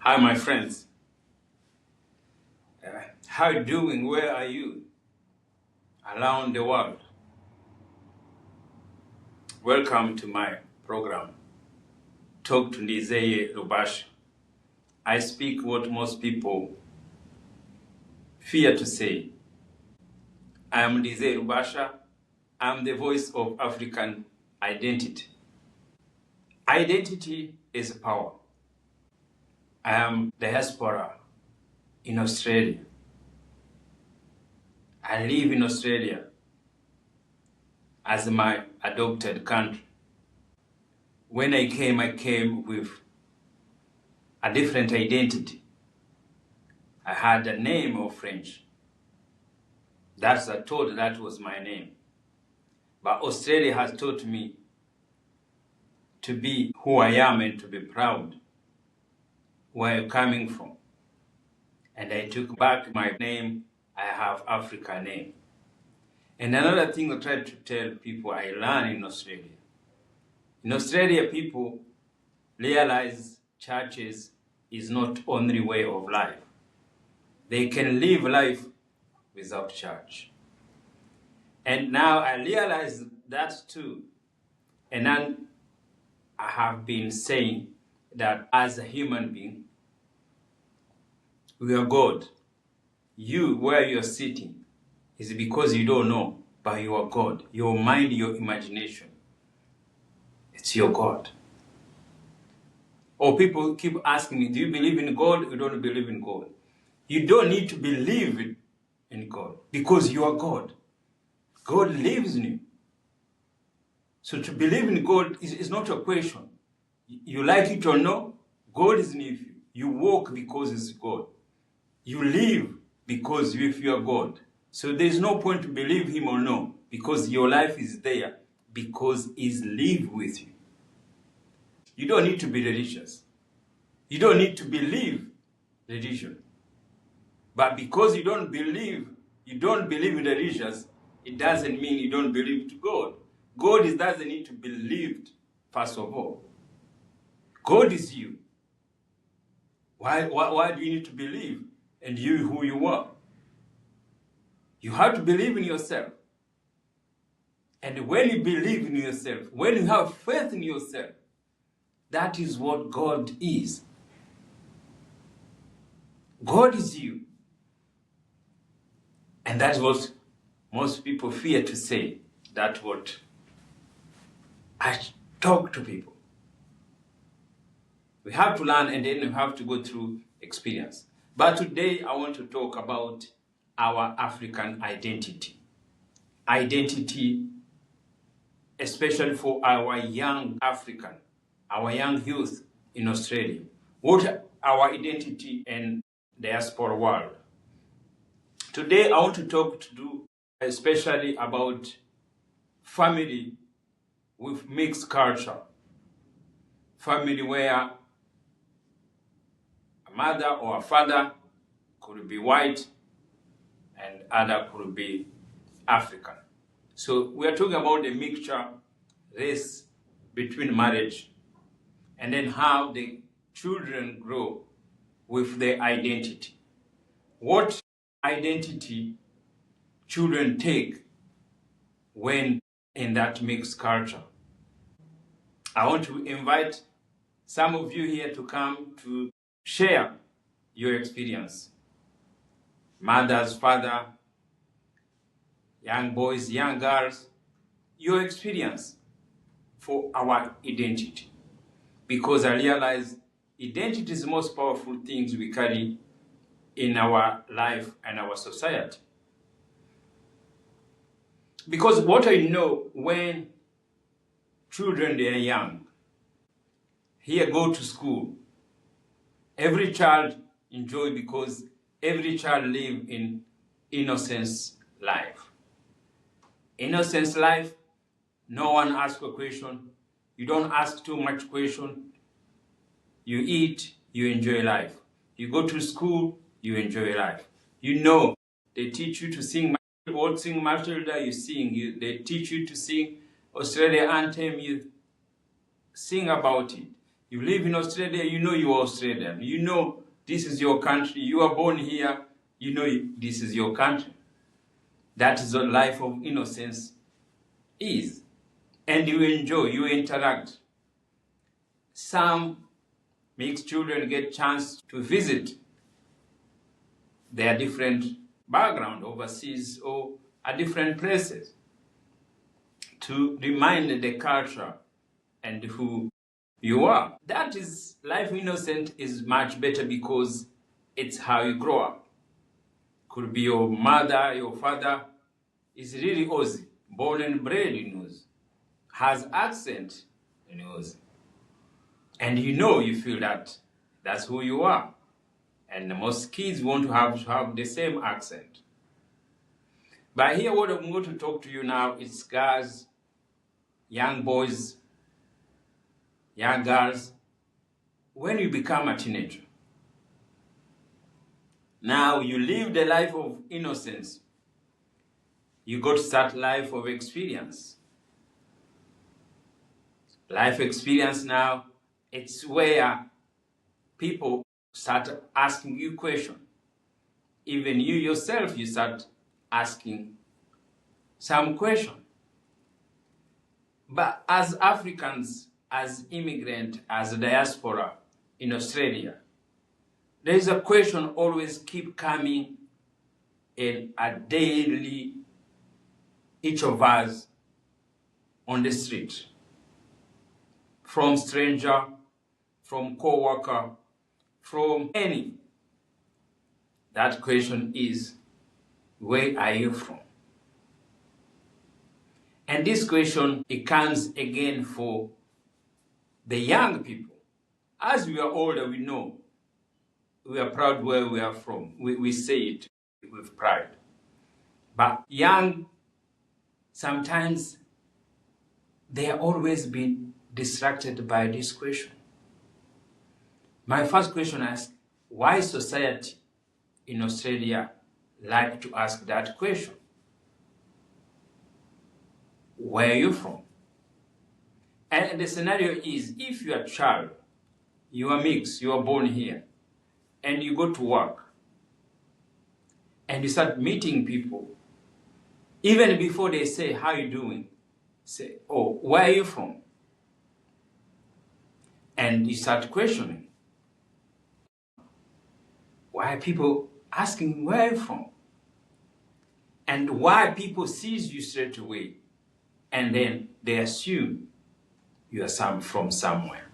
Hi, my friends. How are you doing? Where are you? Around the world. Welcome to my program, Talk to Rubasha. I speak what most people fear to say. I am Rubasha. I am the voice of African identity. Identity is power. I am Diaspora in Australia. I live in Australia as my adopted country. When I came with a different identity. I had a name of French. I thought that was my name. But Australia has taught me to be who I am and to be proud where I'm coming from. And I took back my name. I have African name. And another thing I try to tell people I learned in Australia. In Australia, people realize churches is not only way of life. They can live life without church. And now I realize that too. And then I have been saying that as a human being, we are God. You, where you're sitting, is because you don't know, but you are God. Your mind, your imagination, it's your God. Or people keep asking me, do you believe in God? You don't believe in God. You don't need to believe in God because you are God. God lives in you. So to believe in God is not a question. You like it or no, God is in you. You walk because it's God. You live because if you are God. So there's no point to believe him or no, because your life is there, because he's live with you. You don't need to be religious. You don't need to believe religion. But because you don't believe in religions, it doesn't mean you don't believe to God. God doesn't need to be believed, first of all. God is you. Why do you need to believe in you who you are? You have to believe in yourself. And when you believe in yourself, when you have faith in yourself, that is what God is. God is you. And that's what most people fear to say. That's what I talk to people. We have to learn and then we have to go through experience. But today I want to talk about our African identity. Identity, especially for our young African, our young youth in Australia. What our identity in the diaspora world. Today I want to talk to you especially about family with mixed culture. Family where a mother or a father could be white and other could be African. So we are talking about the mixture race between marriage and then how the children grow with their identity. What identity children take when in that mixed culture. I want to invite some of you here to come to share your experience. Mothers, father, young boys, young girls, your experience for our identity. Because I realize identity is the most powerful things we carry in our life and our society. Because what I know when children they are young, here go to school, every child enjoy because every child live in innocence life. Innocence life, no one asks a question. You don't ask too much question. You eat, you enjoy life. You go to school, you enjoy life. You know, they teach you to sing. What sing Matilda, you sing. They teach you to sing Australia anthem, you sing about it. You live in Australia, you know you are Australian. You know this is your country. You are born here, you know this is your country. That is what life of innocence is. And you enjoy, you interact. Some mixed children get chance to visit their different background overseas or at different places to remind the culture and who you are. That is, life innocent is much better because it's how you grow up. Could be your mother, your father is really Aussie, born and bred in Aussie, has accent in Aussie. And you feel that that's who you are. And most kids want to have the same accent. But here what I'm going to talk to you now is guys, young boys, young girls, when you become a teenager. Now you live the life of innocence. You got to start life of experience. Life experience now, it's where people start asking you questions. Even you yourself, you start asking some question. But as Africans, as immigrant, as a diaspora in Australia, there is a question always keep coming in a daily, each of us on the street. From stranger, from coworker, from any. That question is, where are you from? And this question, it comes again for the young people. As we are older, we know we are proud where we are from. We say it with pride. But young, sometimes they are always been distracted by this question. My first question is, why society in Australia like to ask that question? Where are you from? And the scenario is, if you are a child, you are mixed, you are born here, and you go to work, and you start meeting people, even before they say, how are you doing? Say, oh, where are you from? And you start questioning. Why are people asking where are you from? And why people sees you straight away, and then they assume you are from somewhere.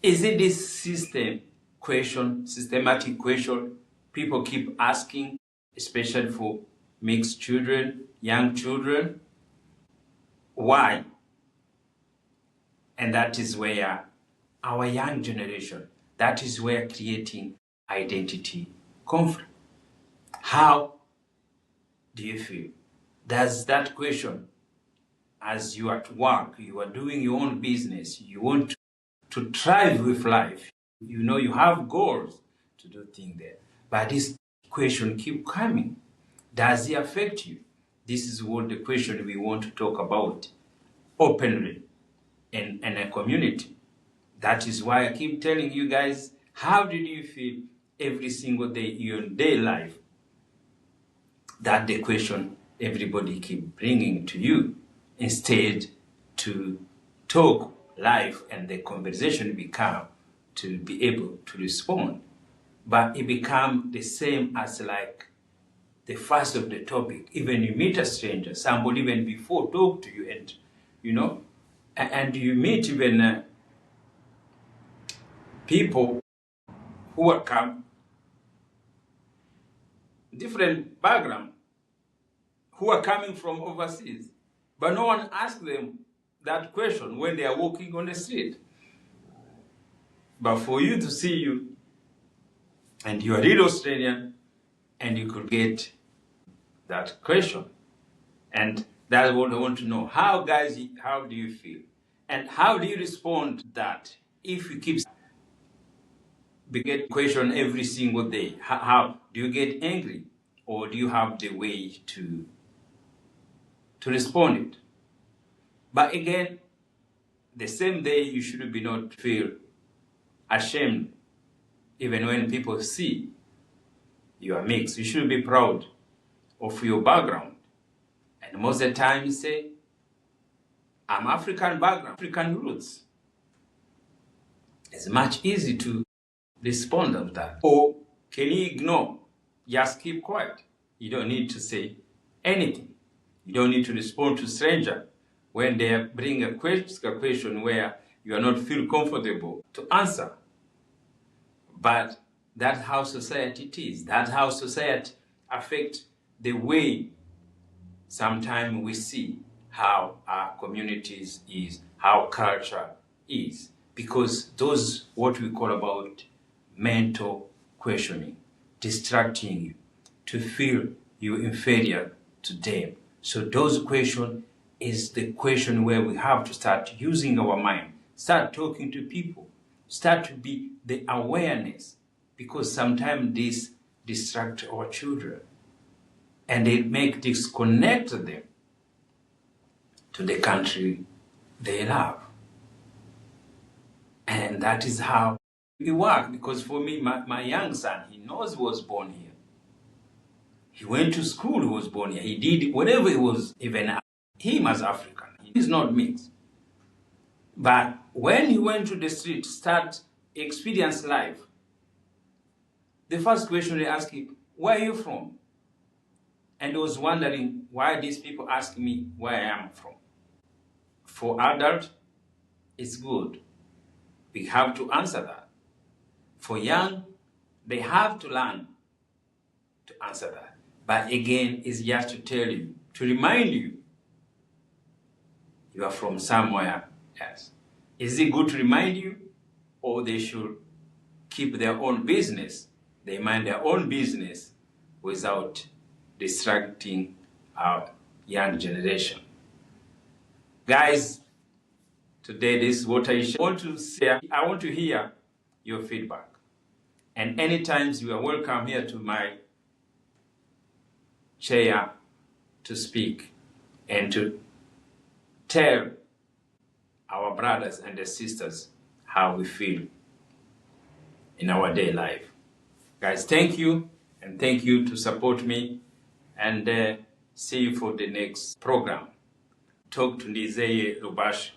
Is it this systematic question people keep asking, especially for mixed children, young children? Why? And that is where our young generation, that is where creating identity conflict. How do you feel? Does that question, as you are at work, you are doing your own business, you want to thrive with life, you have goals to do things there, but this question keep coming. Does it affect you? This is what the question we want to talk about openly in a community. That is why I keep telling you guys, how did you feel every single day in your day life? That the question everybody keep bringing to you, instead to talk live and the conversation become to be able to respond. But it become the same as like the first of the topic. Even you meet a stranger, somebody even before talk to you, and and you meet even people who are come different background, who are coming from overseas, but no one asks them that question when they are walking on the street. But for you to see you, and you are real Australian, and you could get that question. And that's what I want to know. How do you feel? And how do you respond to that? If you keep get question every single day, how do you get angry? Or do you have the way to respond it? But again, the same day you should be not feel ashamed even when people see you are mixed. You should be proud of your background. And most of the time you say, I'm African background, African roots. It's much easier to respond of that. Or can you ignore? Just keep quiet. You don't need to say anything. You don't need to respond to stranger when they bring a question where you are not feel comfortable to answer. But that's how society it is. That's how society affects the way sometimes we see how our communities is, how culture is. Because those what we call about mental questioning, distracting you to feel you inferior to them. So those questions is the question where we have to start using our mind, start talking to people, start to be the awareness, because sometimes this distract our children and they make disconnect them to the country they love. And that is how it works, because for me, my young son, he knows he was born here. He went to school, he was born here. He did whatever he was, even him as African. He's not mixed. But when he went to the street, start experience life, the first question they ask him, where are you from? And he was wondering why these people ask me where I am from. For adult, it's good. We have to answer that. For young, they have to learn to answer that. But again, it's just to tell you, to remind you, you are from somewhere else. Is it good to remind you, or they should keep their own business? They mind their own business without distracting our young generation. Guys, today this is what I want to say. I want to hear your feedback. And anytime you are welcome here to my chair to speak and to tell our brothers and the sisters how we feel in our day life. Guys, thank you, and thank you to support me, and see you for the next program. Talk to Nizeye Rubasha.